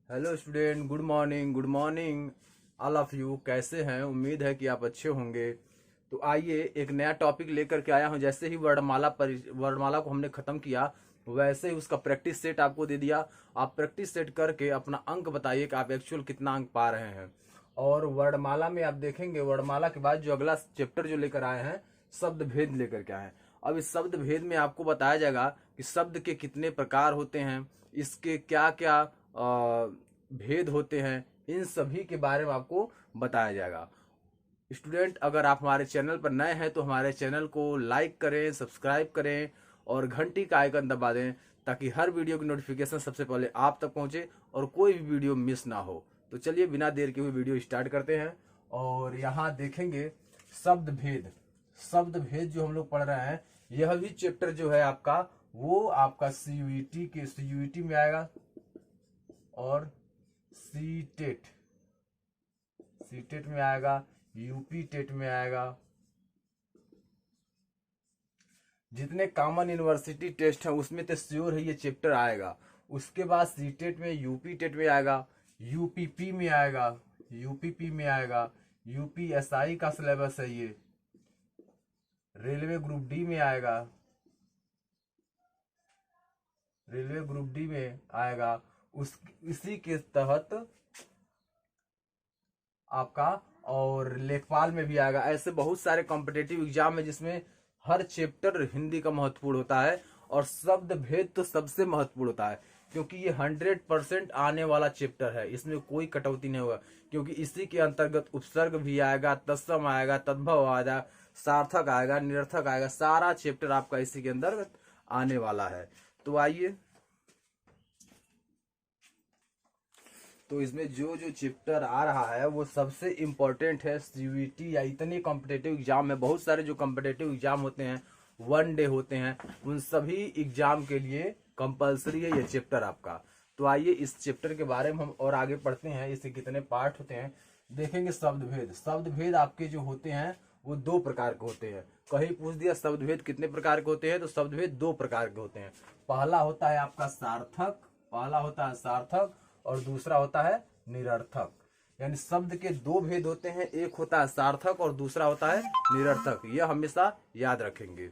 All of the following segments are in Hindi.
Hello student, good morning all of you. कैसे हैं? उम्मीद है कि आप अच्छे होंगे। तो आइए एक नया टॉपिक लेकर के आया हूं। जैसे ही वर्णमाला को हमने खत्म किया, वैसे ही उसका प्रैक्टिस सेट आपको दे दिया। आप प्रैक्टिस सेट करके अपना अंक बताइए कि आप एक्चुअल कितना अंक पा रहे हैं। और वर्णमाला में आप देखेंगे, वर्णमाला के बाद जो अगला चैप्टर जो लेकर आए हैं, शब्द भेद लेकर के आए हैं। अब इस शब्द भेद में आपको बताया जाएगा कि शब्द के कितने प्रकार होते हैं, इसके क्या क्या भेद होते हैं, इन सभी के बारे में आपको बताया जाएगा। स्टूडेंट, अगर आप हमारे चैनल पर नए हैं तो हमारे चैनल को लाइक करें, सब्सक्राइब करें और घंटी का आइकन दबा दें, ताकि हर वीडियो की नोटिफिकेशन सबसे पहले आप तक पहुंचे और कोई भी वीडियो मिस ना हो। तो चलिए बिना देर के हुए वीडियो स्टार्ट करते हैं। और यहाँ देखेंगे शब्द भेद। शब्द भेद जो हम लोग पढ़ रहे हैं, यह भी चैप्टर जो है आपका, वो आपका सीयूईटी में आएगा और सी टेट में आएगा, यूपी टेट में आएगा। जितने कॉमन यूनिवर्सिटी टेस्ट हैं उसमें तो श्योर है ये चैप्टर आएगा। उसके बाद सी टेट में, यूपी टेट में आएगा, यूपीपी में आएगा, यूपीएसआई का सिलेबस है ये। रेलवे ग्रुप डी में आएगा, रेलवे ग्रुप डी में आएगा। इसी के तहत आपका और लेखपाल में भी आएगा। ऐसे बहुत सारे कॉम्पिटेटिव एग्जाम है जिसमें हर चैप्टर हिंदी का महत्वपूर्ण होता है, और शब्द भेद तो सबसे महत्वपूर्ण होता है, क्योंकि ये 100% आने वाला चैप्टर है। इसमें कोई कटौती नहीं होगा, क्योंकि इसी के अंतर्गत उपसर्ग भी आएगा, तत्सम आएगा, तद्भव आएगा, सार्थक आएगा, निरर्थक आएगा। सारा चैप्टर आपका इसी के अंतर्गत आने वाला है। तो आइए, तो इसमें जो जो चैप्टर आ रहा है वो सबसे इम्पोर्टेंट है सीयूईटी या इतने कॉम्पिटेटिव एग्जाम में। बहुत सारे जो कॉम्पिटेटिव एग्जाम होते हैं, वन डे होते हैं, उन सभी एग्जाम के लिए कंपलसरी है ये चैप्टर आपका। तो आइए इस चैप्टर के बारे में हम और आगे पढ़ते हैं। इसके कितने पार्ट होते हैं देखेंगे। शब्द भेद। शब्द भेद आपके जो होते हैं वो दो प्रकार के होते हैं। कहीं पूछ दिया शब्द भेद कितने प्रकार के होते हैं, तो शब्द भेद दो प्रकार के होते हैं। पहला होता है आपका सार्थक, और दूसरा होता है निरर्थक। यानी शब्द के दो भेद होते हैं, एक होता है सार्थक और दूसरा होता है निरर्थक। यह हमेशा याद रखेंगे।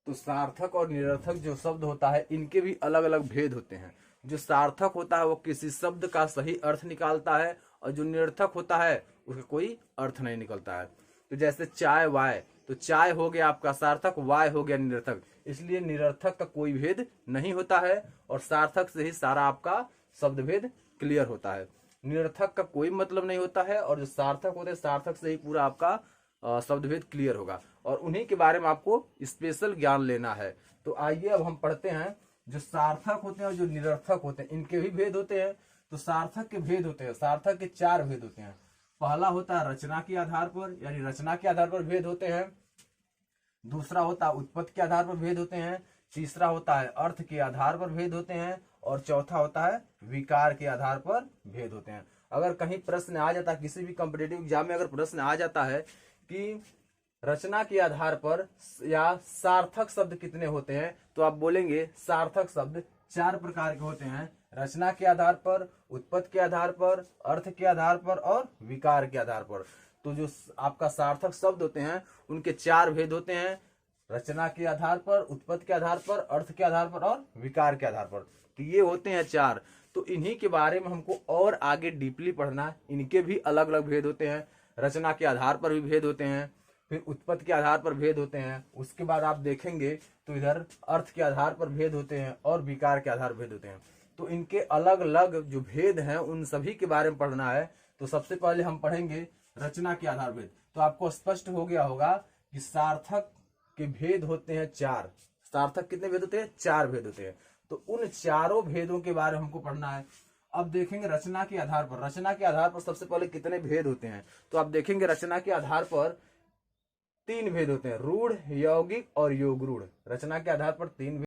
तो सार्थक और निरर्थक जो शब्द होता है, इनके भी अलग अलग भेद होते हैं। जो सार्थक होता है वो किसी शब्द का सही अर्थ निकालता है, और जो निरर्थक होता है उसका कोई अर्थ नहीं निकलता है। तो जैसे चाय वाय, तो चाय हो गया आपका सार्थक, वाय हो गया निरर्थक। इसलिए निरर्थक का कोई भेद नहीं होता है, और सार्थक से ही सारा आपका शब्द भेद क्लियर होता है। निरर्थक का कोई मतलब नहीं होता है, और जो सार्थक होते हैं, सार्थक से ही पूरा आपका शब्द भेद क्लियर होगा। और उन्हीं के बारे में आपको स्पेशल ज्ञान लेना है। तो आइए अब हम पढ़ते हैं। जो सार्थक होते हैं और जो निरर्थक होते हैं, इनके भी भेद होते हैं। तो सार्थक के भेद होते हैं, सार्थक के 4 भेद होते हैं। पहला होता है रचना के आधार पर, यानी रचना के आधार पर भेद होते हैं। दूसरा होता है उत्पत्ति के आधार पर भेद होते हैं। तीसरा होता है अर्थ के आधार पर भेद होते हैं। और चौथा होता है विकार के आधार पर भेद होते हैं। अगर कहीं प्रश्न आ जाता है, किसी भी कॉम्पिटेटिव एग्जाम में अगर प्रश्न आ जाता है कि रचना के आधार पर या सार्थक शब्द कितने होते हैं, तो आप बोलेंगे सार्थक शब्द 4 प्रकार के होते हैं। रचना के आधार पर, उत्पत्ति के आधार पर, अर्थ के आधार पर और विकार के आधार पर। तो जो आपका सार्थक शब्द होते हैं उनके 4 भेद होते हैं। रचना के आधार पर, उत्पत्ति के आधार पर, अर्थ के आधार पर और विकार के आधार पर। तो ये होते हैं 4। तो इन्हीं के बारे में हमको और आगे डीपली पढ़ना है। इनके भी अलग अलग भेद होते हैं। रचना के आधार पर भी भेद होते हैं, फिर उत्पत्ति के आधार पर भेद होते हैं। उसके बाद आप देखेंगे तो इधर अर्थ के आधार पर भेद होते हैं और विकार के आधार पर भेद होते हैं। तो इनके अलग अलग जो भेद हैं उन सभी के बारे में पढ़ना है। तो सबसे पहले हम पढ़ेंगे रचना के आधार भेद। तो आपको स्पष्ट हो गया होगा कि सार्थक के भेद होते हैं 4। सार्थक कितने भेद होते हैं? 4 भेद होते हैं। तो उन चारों भेदों के बारे में हमको पढ़ना है। अब देखेंगे रचना के आधार पर। रचना के आधार पर सबसे पहले कितने भेद होते हैं, तो आप देखेंगे रचना के आधार पर 3 भेद होते हैं, रूढ़, यौगिक और योगरूढ़। रचना के आधार पर 3